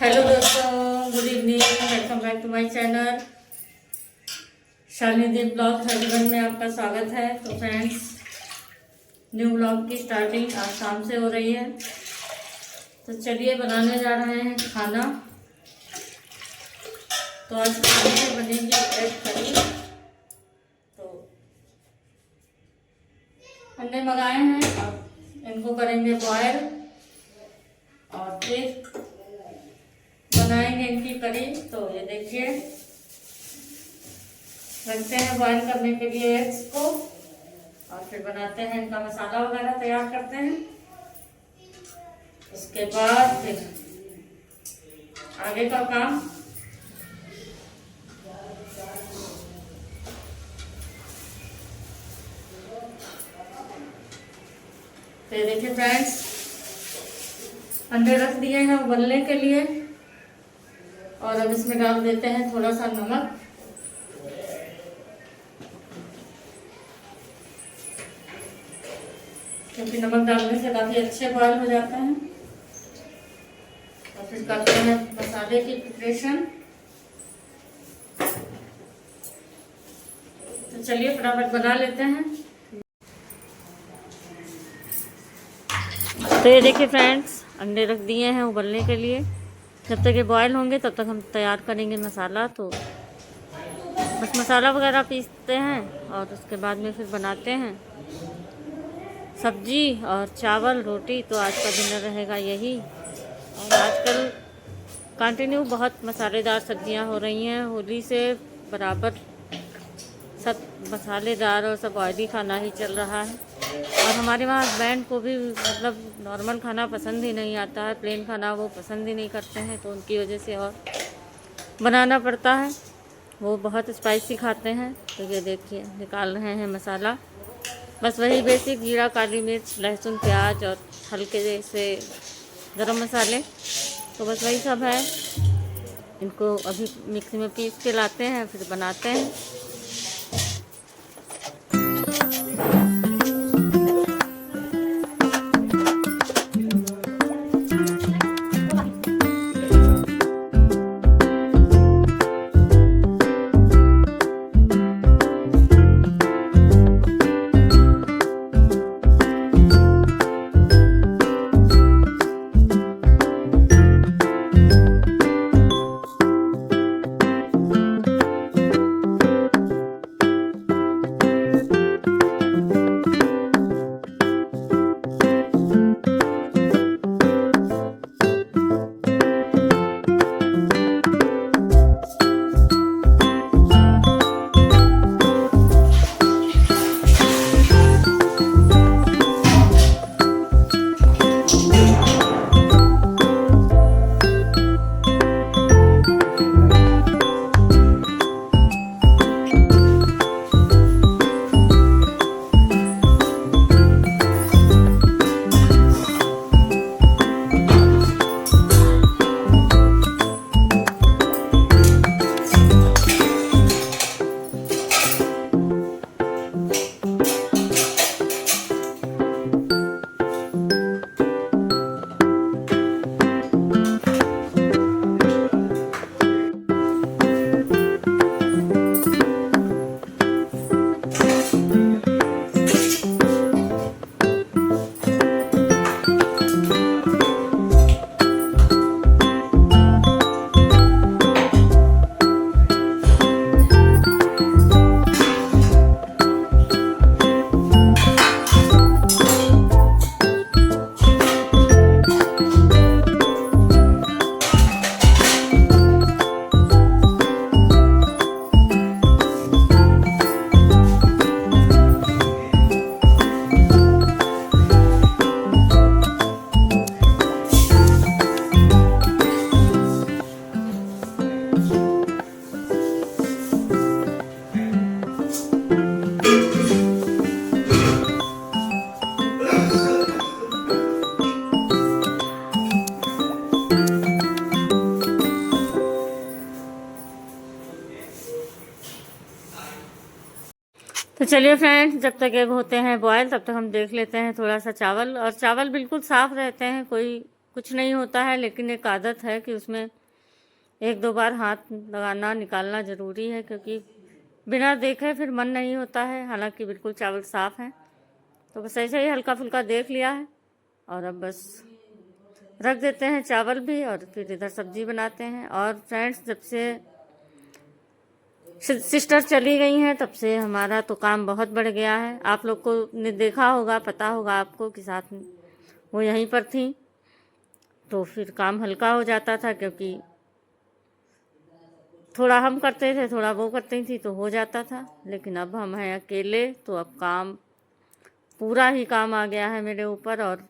Hello दोस्तों, good evening. Welcome back to my channel Shalini Deep blog 31 में आपका स्वागत है। तो फ्रेंड्स, न्यू ब्लॉग की स्टार्टिंग आज शाम से हो रही है। तो चलिए बनाने जा रहे हैं खाना। तो आज खाने में बनेगी एग करी। तो अंडे मंगाए हैं और इनको करेंगे बॉयल और फिर बनाएंगे इनकी करी। तो ये देखिए, रखते हैं बॉईल करने के लिए एग्स को और फिर बनाते हैं इनका मसाला वगैरह तैयार करते हैं। उसके बाद फिर आगे का काम। तो देखिए फ्रेंड्स, अंडे रख दिए हैं उबलने के लिए और अब इसमें डाल देते हैं थोड़ा सा नमक। क्योंकि नमक डालने से काफ़ी अच्छे बॉयल हो जाते हैं। और फिर करते हैं मसाले की प्रिपरेशन। तो चलिए फटाफट बना लेते हैं। तो ये देखिए फ्रेंड्स, अंडे रख दिए हैं उबलने के लिए। जब तक ये बॉयल होंगे तब तक हम तैयार करेंगे मसाला। तो बस मसाला वगैरह पीसते हैं और उसके बाद में फिर बनाते हैं सब्जी और चावल रोटी। तो आज का डिनर रहेगा यही। और आजकल कंटिन्यू बहुत मसालेदार सब्जियां हो रही हैं। होली से बराबर सब मसालेदार और सब ऑयली खाना ही चल रहा है। और हमारे वहाँ हस्बैंड को भी मतलब नॉर्मल खाना पसंद ही नहीं आता है। प्लेन खाना वो पसंद ही नहीं करते हैं। तो उनकी वजह से और बनाना पड़ता है। वो बहुत स्पाइसी खाते हैं। तो ये देखिए, निकाल रहे हैं मसाला। बस वही बेसिक जीरा, काली मिर्च, लहसुन, प्याज और हल्के से गरम मसाले। तो बस वही सब है। इनको अभी मिक्सी में पीस के लाते हैं, फिर बनाते हैं। तो चलिए फ्रेंड्स, जब तक एग होते हैं बॉयल तब तक हम देख लेते हैं थोड़ा सा चावल। और चावल बिल्कुल साफ़ रहते हैं, कोई कुछ नहीं होता है, लेकिन एक आदत है कि उसमें 1-2 बार हाथ लगाना निकालना ज़रूरी है, क्योंकि बिना देखे फिर मन नहीं होता है। हालांकि बिल्कुल चावल साफ़ हैं, तो बस ऐसे ही हल्का फुल्का देख लिया है और अब बस रख देते हैं चावल भी और फिर इधर सब्जी बनाते हैं। और फ्रेंड्स, जब से सिस्टर चली गई हैं तब से हमारा तो काम बहुत बढ़ गया है। आप लोग को ने देखा होगा, पता होगा आपको कि साथ में वो यहीं पर थी, तो फिर काम हल्का हो जाता था, क्योंकि थोड़ा हम करते थे थोड़ा वो करती थी तो हो जाता था। लेकिन अब हम हैं अकेले, तो अब काम पूरा ही काम आ गया है मेरे ऊपर। और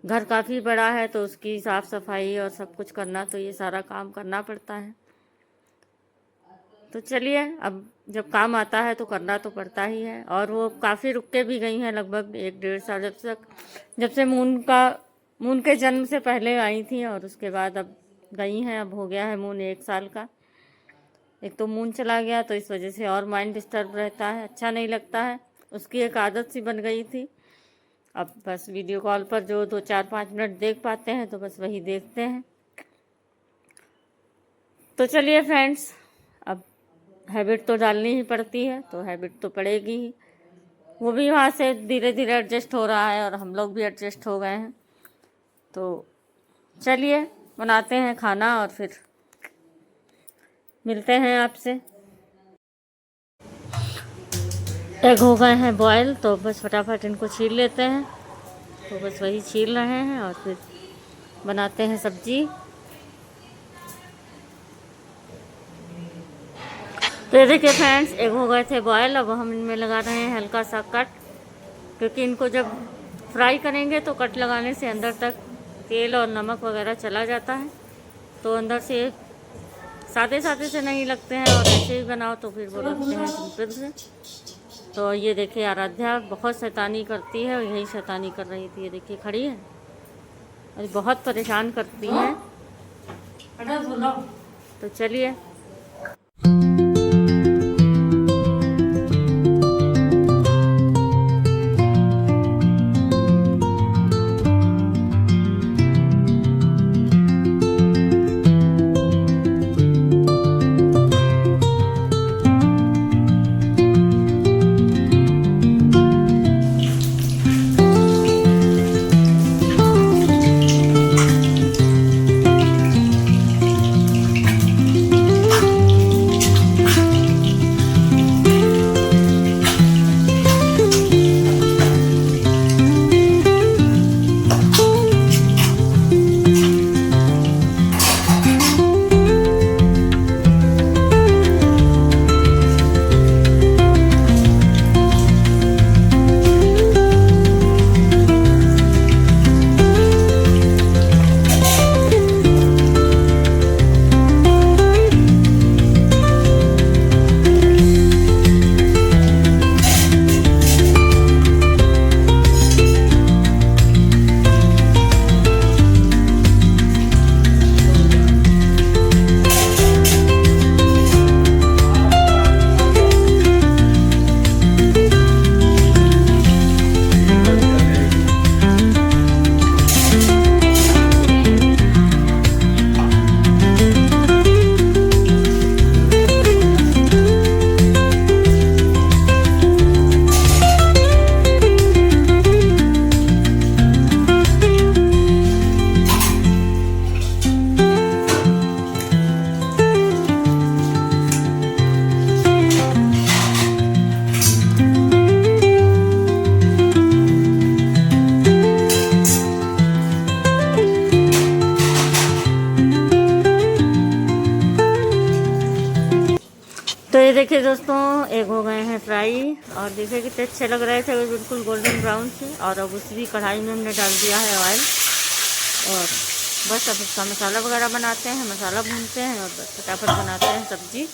घर काफ़ी बड़ा है, तो उसकी साफ़ सफाई और सब कुछ करना, तो ये सारा काम करना पड़ता है। तो चलिए, अब जब काम आता है तो करना तो पड़ता ही है। और वो काफ़ी रुक के भी गई हैं, लगभग 1-1.5 साल, जब से मून के जन्म से पहले आई थी, और उसके बाद अब गई हैं। अब हो गया है मून 1 साल का। एक तो मून चला गया तो इस वजह से और माइंड डिस्टर्ब रहता है, अच्छा नहीं लगता है। उसकी एक आदत सी बन गई थी। अब बस वीडियो कॉल पर जो 2-4-5 मिनट देख पाते हैं तो बस वही देखते हैं। तो चलिए फ्रेंड्स, अब हैबिट तो डालनी ही पड़ती है, तो हैबिट तो पड़ेगी ही। वो भी वहाँ से धीरे धीरे एडजस्ट हो रहा है और हम लोग भी एडजस्ट हो गए हैं। तो चलिए बनाते हैं खाना और फिर मिलते हैं आपसे। एग हो गए हैं बॉयल, तो बस फटाफट इनको छील लेते हैं। तो बस वही छील रहे हैं और फिर बनाते हैं सब्जी। तो ये देखिए फ्रेंड्स, एग हो गए थे बॉयल। अब हम इनमें लगा रहे हैं हल्का सा कट, क्योंकि इनको जब फ्राई करेंगे तो कट लगाने से अंदर तक तेल और नमक वगैरह चला जाता है, तो अंदर से सादे सादे से नहीं लगते हैं। और ऐसे ही बनाओ तो फिर वो लगते हैं सिंपल से। तो ये देखिए, आराध्या बहुत शैतानी करती है और यही शैतानी कर रही थी। ये देखिए खड़ी है और बहुत परेशान करती है। तो चलिए, तो ये देखिए दोस्तों, एग हो गए हैं फ्राई और देखिए कितने अच्छे लग रहे थे, वो बिल्कुल गोल्डन ब्राउन से। और अब उसी कढ़ाई में हमने डाल दिया है ऑयल, और बस अब इसका मसाला वगैरह बनाते हैं, मसाला भूनते हैं और बस फटाफट बनाते हैं सब्जी।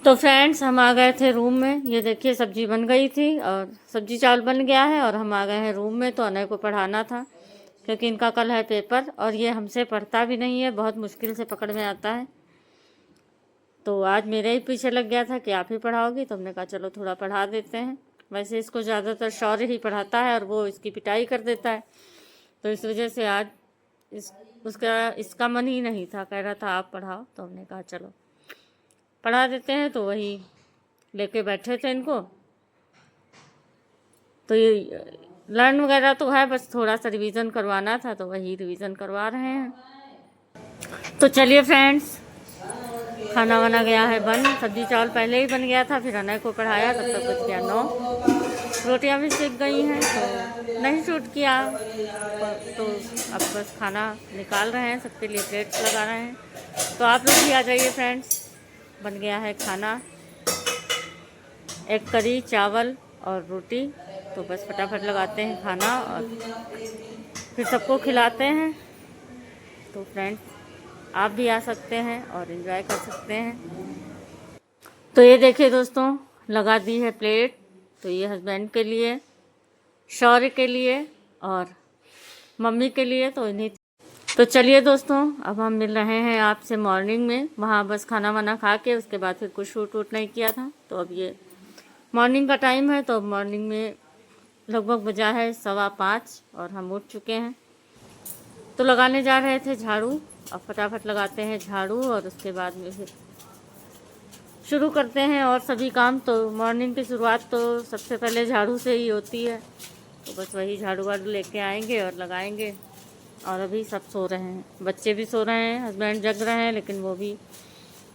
तो फ्रेंड्स हम आ गए थे रूम में। ये देखिए सब्जी बन गई थी और सब्जी चावल बन गया है और हम आ गए हैं रूम में। तो अनय को पढ़ाना था क्योंकि इनका कल है पेपर और ये हमसे पढ़ता भी नहीं है, बहुत मुश्किल से पकड़ में आता है। तो आज मेरे ही पीछे लग गया था कि आप ही पढ़ाओगी, तो हमने कहा चलो थोड़ा पढ़ा देते हैं। वैसे इसको ज़्यादातर शौर्य ही पढ़ाता है और वो इसकी पिटाई कर देता है, तो इस वजह से आज इसका मन ही नहीं था, कह रहा था आप पढ़ाओ। तो हमने कहा चलो पढ़ा देते हैं। तो वही लेके बैठे थे इनको। तो ये लर्न वगैरह तो है, बस थोड़ा सा रिवीजन करवाना था, तो वही रिवीजन करवा रहे हैं। तो चलिए फ्रेंड्स, खाना वाना गया है बन। सब्जी चावल पहले ही बन गया था, फिर अनय को पढ़ाया, तब तक बच गया 9। रोटियां भी सेक गई हैं तो नहीं शूट किया। तो अब बस खाना निकाल रहे हैं, सबके लिए प्लेट्स लगा रहे हैं। तो आप लोग भी आ जाइए फ्रेंड्स। बन गया है खाना, एक करी चावल और रोटी। तो बस फटाफट लगाते हैं खाना और फिर सबको खिलाते हैं। तो फ्रेंड्स आप भी आ सकते हैं और एंजॉय कर सकते हैं। तो ये देखिए दोस्तों, लगा दी है प्लेट। तो ये हस्बैंड के लिए, शौर्य के लिए और मम्मी के लिए। तो इन्हीं तो चलिए दोस्तों, अब हम मिल रहे हैं आपसे मॉर्निंग में। वहाँ बस खाना वाना खा के उसके बाद फिर कुछ शूट वूट नहीं किया था। तो अब ये मॉर्निंग का टाइम है। तो मॉर्निंग में लगभग बजा है 5:15 और हम उठ चुके हैं। तो लगाने जा रहे थे झाड़ू। अब फटाफट लगाते हैं झाड़ू और उसके बाद में फिर शुरू करते हैं और सभी काम। तो मॉर्निंग की शुरुआत तो सबसे पहले झाड़ू से ही होती है। तो बस वही झाड़ू वाड़ू लेके आएंगे और लगाएंगे। और अभी सब सो रहे हैं, बच्चे भी सो रहे हैं, हस्बैंड जग रहे हैं लेकिन वो भी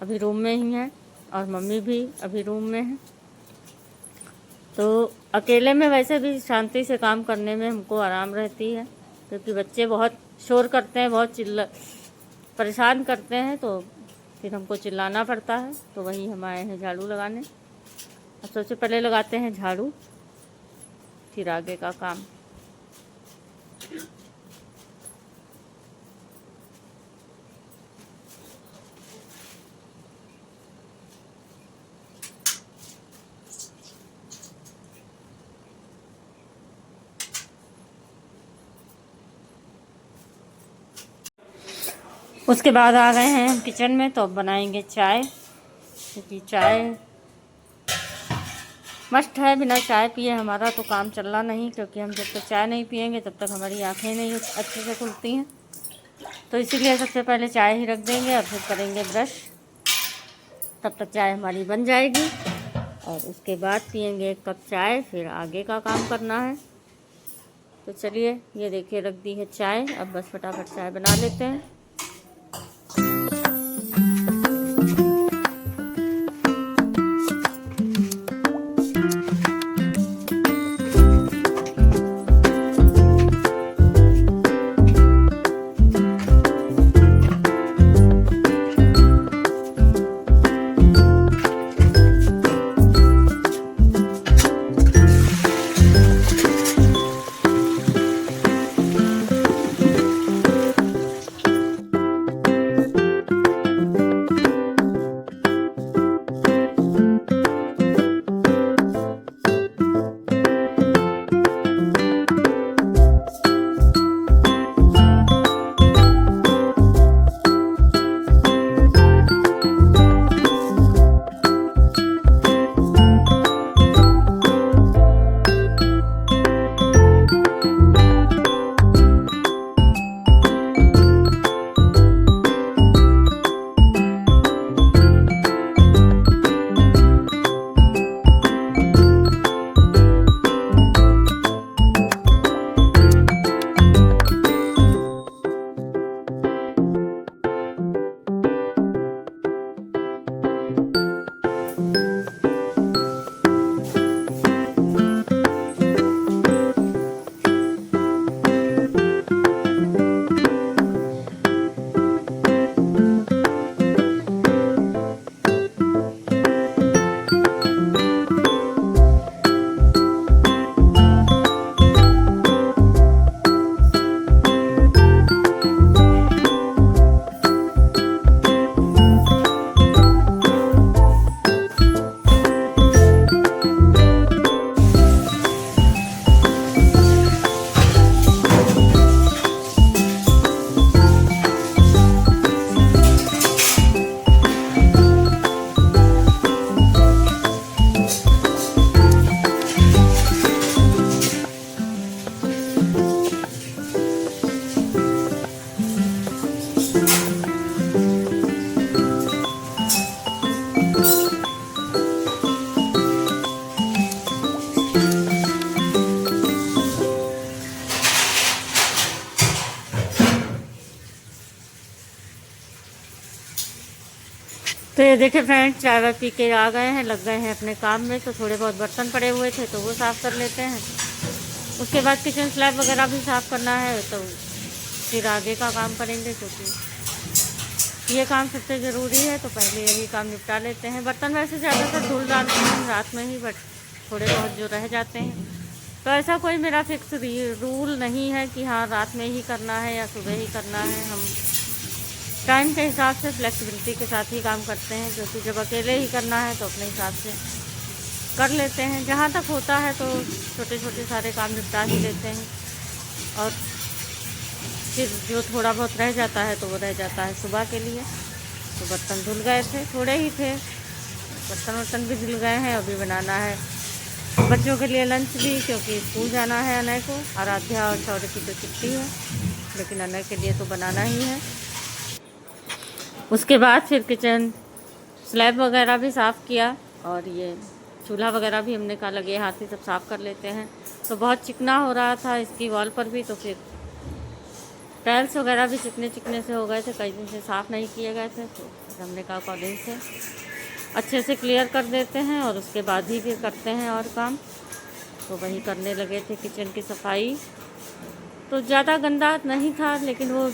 अभी रूम में ही हैं और मम्मी भी अभी रूम में है। तो अकेले में वैसे भी शांति से काम करने में हमको आराम रहती है, क्योंकि बच्चे बहुत शोर करते हैं, बहुत परेशान करते हैं, तो फिर हमको चिल्लाना पड़ता है। तो वही हम आए हैं झाड़ू लगाने। अब सबसे पहले लगाते हैं झाड़ू, फिर आगे का काम। उसके बाद आ गए हैं हम किचन में। तो अब बनाएंगे चाय, क्योंकि चाय मस्ट है। बिना चाय पिए हमारा तो काम चलना नहीं, क्योंकि हम जब तक चाय नहीं पिएंगे तब तक हमारी आंखें नहीं अच्छे से खुलती हैं। तो इसीलिए सबसे पहले चाय ही रख देंगे और फिर करेंगे ब्रश। तब तक चाय हमारी बन जाएगी और उसके बाद पिएंगे 1 कप चाय, फिर आगे का काम करना है। तो चलिए, ये देखिए रख दी है चाय। अब बस फटाफट चाय बना लेते हैं। तो ये देखिए फ्रेंड्स, चाय वाय पी के आ गए हैं, लग गए हैं अपने काम में। तो थोड़े बहुत बर्तन पड़े हुए थे तो वो साफ़ कर लेते हैं। उसके बाद किचन स्लैब वगैरह भी साफ़ करना है, तो फिर आगे का काम करेंगे, क्योंकि ये काम सबसे ज़रूरी है। तो पहले यही काम निपटा लेते हैं। बर्तन वैसे ज़्यादातर धुल डालते हैं रात में ही, बट थोड़े बहुत जो रह जाते हैं, तो ऐसा कोई मेरा फिक्स रूल नहीं है कि हाँ रात में ही करना है या सुबह ही करना है। हम टाइम के हिसाब से फ्लेक्सिबिलिटी के साथ ही काम करते हैं, क्योंकि जब अकेले ही करना है तो अपने हिसाब से कर लेते हैं। जहाँ तक होता है तो छोटे छोटे सारे काम निपटा ही लेते हैं, और फिर जो थोड़ा बहुत रह जाता है तो वो रह जाता है सुबह के लिए। तो बर्तन धुल गए थे, थोड़े ही थे, बर्तन भी धुल गए हैं। अभी बनाना है बच्चों के लिए लंच भी, क्योंकि स्कूल जाना है अनय को। आराध्या और शौर्य की तो छुट्टी है, लेकिन अनय के लिए तो बनाना ही है। उसके बाद फिर किचन स्लैब वगैरह भी साफ़ किया, और ये चूल्हा वगैरह भी हमने कहा लगे हाथ ही सब साफ़ कर लेते हैं। तो बहुत चिकना हो रहा था इसकी वॉल पर भी, तो फिर टाइल्स वगैरह भी चिकने चिकने से हो गए थे, कई दिन से साफ़ नहीं किए गए थे। तो हमने कहा कॉलिंग से अच्छे से क्लियर कर देते हैं, और उसके बाद ही फिर करते हैं और काम। तो वही करने लगे थे किचन की सफाई। तो ज़्यादा गंदा नहीं था, लेकिन वो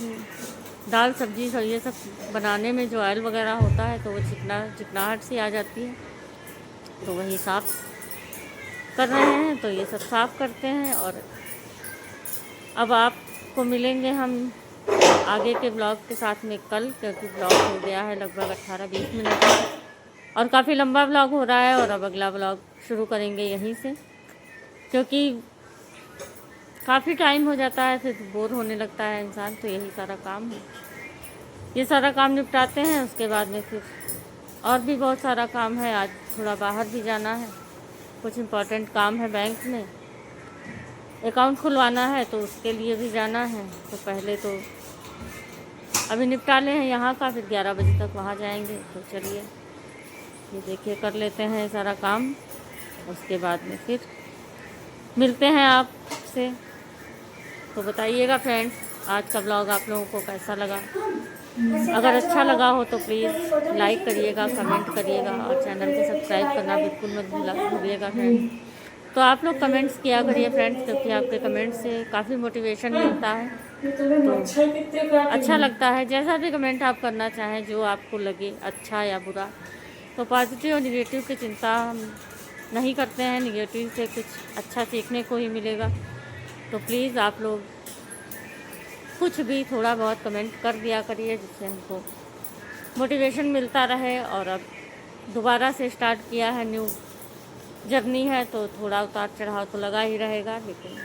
दाल सब्जी और ये सब बनाने में जो ऑयल वगैरह होता है तो वो चिकनाहट सी आ जाती है। तो वही साफ़ कर रहे हैं। तो ये सब साफ़ करते हैं, और अब आपको मिलेंगे हम आगे के ब्लॉग के साथ में कल, क्योंकि ब्लॉग हो गया है लगभग 18-20 मिनट का, और काफ़ी लंबा ब्लॉग हो रहा है। और अब अगला ब्लॉग शुरू करेंगे यहीं से, क्योंकि काफ़ी टाइम हो जाता है, फिर बोर होने लगता है इंसान। तो यही सारा काम है, ये सारा काम निपटाते हैं। उसके बाद में फिर और भी बहुत सारा काम है। आज थोड़ा बाहर भी जाना है, कुछ इम्पोर्टेंट काम है, बैंक में अकाउंट खुलवाना है, तो उसके लिए भी जाना है। तो पहले तो अभी निपटा ले हैं यहाँ का, फिर 11 बजे तक वहाँ जाएंगे। तो चलिए ये देखिए कर लेते हैं सारा काम, उसके बाद में फिर मिलते हैं आपसे। तो बताइएगा फ्रेंड्स, आज का ब्लॉग आप लोगों को कैसा लगा। अगर अच्छा लगा हो तो प्लीज़ लाइक करिएगा, कमेंट करिएगा, और चैनल को सब्सक्राइब करना बिल्कुल मत भूलिएगा फ्रेंड्स। तो आप लोग कमेंट्स किया करिए फ्रेंड्स, क्योंकि आपके कमेंट्स से काफ़ी मोटिवेशन मिलता है। तो अच्छा लगता है, जैसा भी कमेंट आप करना चाहें, जो आपको लगे अच्छा या बुरा। तो पॉजिटिव और निगेटिव की चिंता हम नहीं करते हैं, निगेटिव से कुछ अच्छा सीखने को ही मिलेगा। तो प्लीज़ आप लोग कुछ भी थोड़ा बहुत कमेंट कर दिया करिए, जिससे हमको मोटिवेशन मिलता रहे। और अब दोबारा से स्टार्ट किया है, न्यू जर्नी है, तो थोड़ा उतार चढ़ाव तो लगा ही रहेगा, लेकिन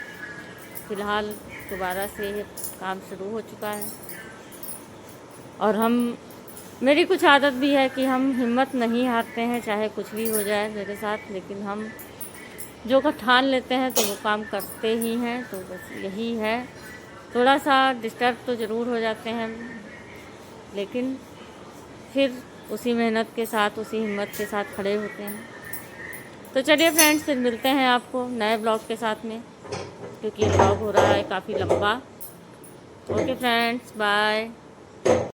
फ़िलहाल दोबारा से काम शुरू हो चुका है। और मेरी कुछ आदत भी है कि हम हिम्मत नहीं हारते हैं, चाहे कुछ भी हो जाए मेरे साथ, लेकिन हम जो का ठान लेते हैं तो वो काम करते ही हैं। तो बस यही है, थोड़ा सा डिस्टर्ब तो ज़रूर हो जाते हैं, लेकिन फिर उसी मेहनत के साथ, उसी हिम्मत के साथ खड़े होते हैं। तो चलिए फ्रेंड्स, फिर मिलते हैं आपको नए ब्लॉग के साथ में, क्योंकि ये ब्लॉग हो रहा है काफ़ी लंबा। Okay friends, bye.